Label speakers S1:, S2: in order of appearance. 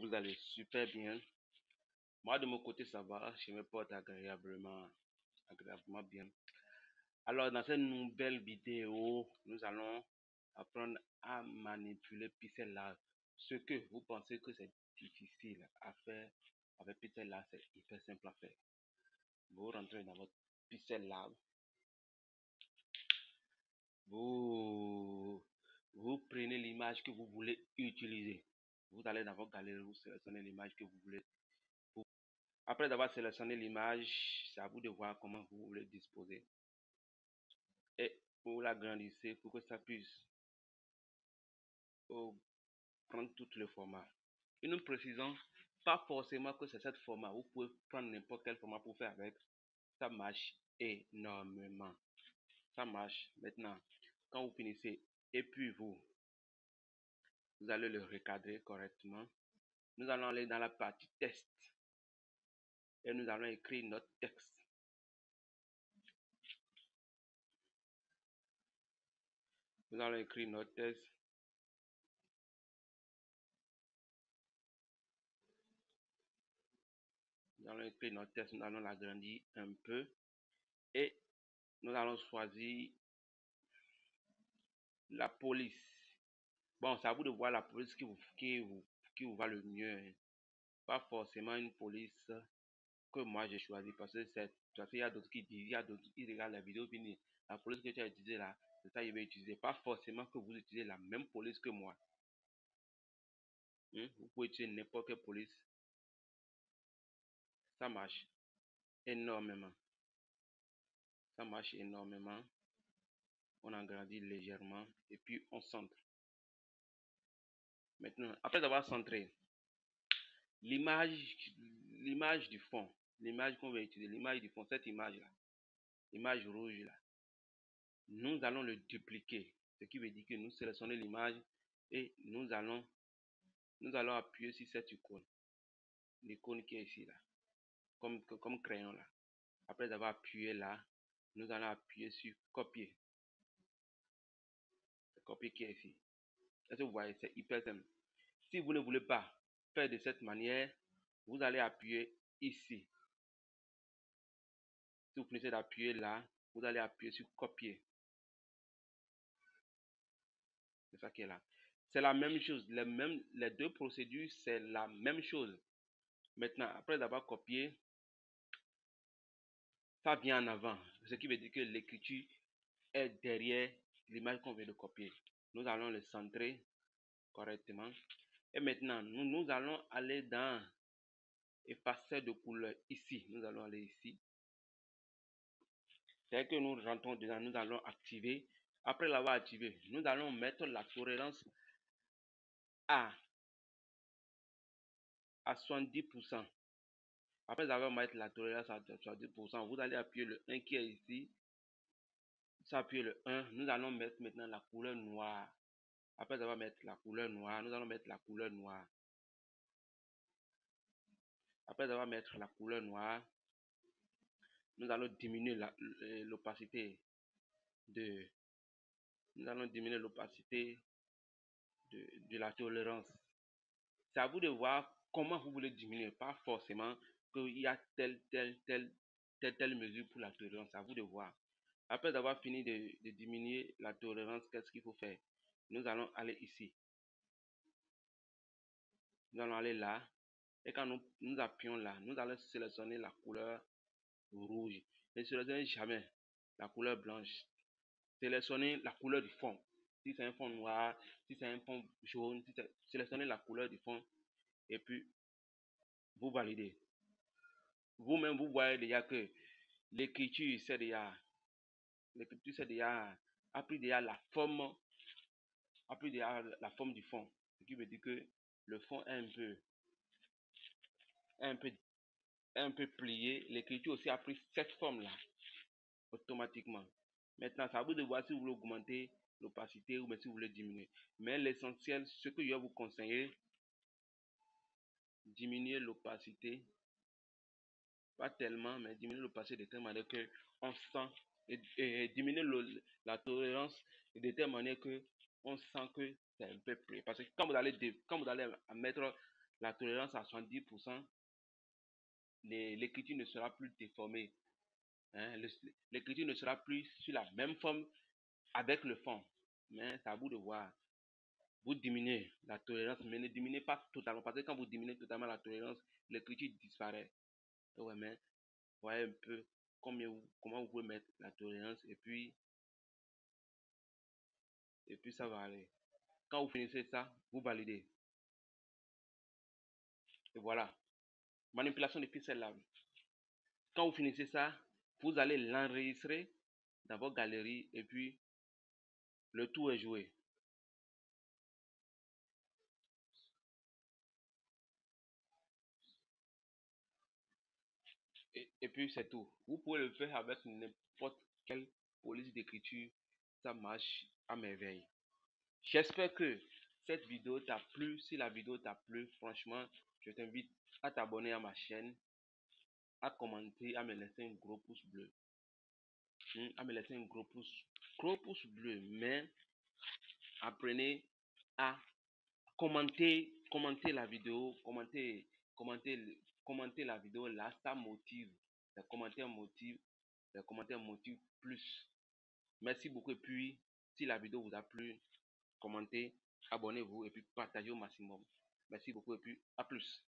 S1: vous allez super bien. Moi, de mon côté, ça va. Je me porte agréablement bien. Alors, dans cette nouvelle vidéo, nous allons apprendre à manipuler Pixel Lab. Ce que vous pensez que c'est difficile à faire avec Pixel Lab, c'est hyper simple à faire. Vous rentrez dans votre Pixel Lab. Vous prenez l'image que vous voulez utiliser. Vous allez dans votre galerie, vous sélectionnez l'image que vous voulez. Après avoir sélectionné l'image, c'est à vous de voir comment vous voulez disposer. Et vous l'agrandissez pour que ça puisse prendre tous les formats. Et nous précisons pas forcément que c'est cette format. Vous pouvez prendre n'importe quel format pour faire avec. Ça marche énormément. Ça marche. Maintenant, quand vous finissez, et puis vous allez le recadrer correctement. Nous allons aller dans la partie test. Et nous allons écrire notre texte. Nous allons écrire notre texte. Nous allons écrire notre texte. Nous allons l'agrandir un peu. Et nous allons choisir la police. Bon, c'est à vous de voir la police qui vous va le mieux. Pas forcément une police que moi j'ai choisi parce que il y a d'autres qui disent, il y a d'autres qui regardent la vidéo fini. La police que tu as utilisée là, c'est ça qu'il va utiliser. Pas forcément que vous utilisez la même police que moi. Vous pouvez utiliser n'importe quelle police. Ça marche énormément. Ça marche énormément. On agrandit légèrement et puis on centre. Maintenant, après avoir centré, l'image du fond, l'image qu'on va utiliser, l'image du fond, cette image-là, l'image rouge là, nous allons le dupliquer. Ce qui veut dire que nous sélectionnons l'image et nous allons appuyer sur cette icône. L'icône qui est ici là, comme crayon là. Après avoir appuyé là, nous allons appuyer sur copier. Le copier qui est ici. Est-ce que vous voyez, c'est hyper simple. Si vous ne voulez pas faire de cette manière, vous allez appuyer ici. Si vous finissez d'appuyer là, vous allez appuyer sur copier. C'est ça qui est là. C'est la même chose. Les deux procédures, c'est la même chose. Maintenant, après avoir copié, ça vient en avant. Ce qui veut dire que l'écriture est derrière l'image qu'on vient de copier. Nous allons le centrer correctement. Et maintenant, nous allons aller dans effacer de couleur ici. Nous allons aller ici. Dès que nous rentrons dedans, nous allons activer. Après l'avoir activé, nous allons mettre la tolérance à 70%. Après avoir mis la tolérance à 70%, vous allez appuyer le 1 qui est ici. Appuyer le 1. Nous allons mettre maintenant la couleur noire. Après avoir mis la couleur noire, nous allons mettre la couleur noire. Après avoir mis la couleur noire, nous allons diminuer l'opacité de la tolérance. C'est à vous de voir comment vous voulez diminuer. Pas forcément qu'il y a telle mesure pour la tolérance. C'est à vous de voir. Après avoir fini de diminuer la tolérance, qu'est-ce qu'il faut faire? Nous allons aller ici. Nous allons aller là. Et quand nous appuyons là, nous allons sélectionner la couleur rouge. Ne sélectionnez jamais la couleur blanche. Sélectionnez la couleur du fond. Si c'est un fond noir, si c'est un fond jaune, sélectionnez la couleur du fond et puis vous validez. Vous-même, vous voyez déjà que l'écriture, a pris déjà la forme du fond. Ce qui veut dire que le fond est un peu plié. L'écriture aussi a pris cette forme-là automatiquement. Maintenant, ça vous de voir si vous voulez augmenter l'opacité ou si vous voulez diminuer. Mais l'essentiel, ce que je vais vous conseiller, diminuer l'opacité. Pas tellement, mais diminuer l'opacité de telle manière que on sent et diminuer la tolérance de telle manière que on sent que c'est un peu plus. Parce que quand vous allez mettre la tolérance à 70%, l'écriture ne sera plus déformée. Hein, l'écriture ne sera plus sur la même forme avec le fond. Mais c'est à vous de voir. Vous diminuez la tolérance, mais ne diminuez pas totalement. Parce que quand vous diminuez totalement la tolérance, l'écriture disparaît. Ouais, mais voyez un peu comment vous pouvez mettre la tolérance et puis ça va aller. Quand vous finissez ça, vous validez. Et voilà. Manipulation de pixels là. Quand vous finissez ça, vous allez l'enregistrer dans vos galeries et puis le tout est joué. Et puis c'est tout. Vous pouvez le faire avec n'importe quelle police d'écriture. Ça marche à merveille. J'espère que cette vidéo t'a plu. Si la vidéo t'a plu, franchement, je t'invite à t'abonner à ma chaîne, à commenter, à me laisser un gros pouce bleu. À me laisser un gros pouce bleu. Mais apprenez à commenter la vidéo, commenter, commenter la vidéo. Là, ça motive. Les commentaires motivent plus. Merci beaucoup. Et puis, si la vidéo vous a plu, commentez, abonnez-vous et puis partagez au maximum. Merci beaucoup et puis à plus.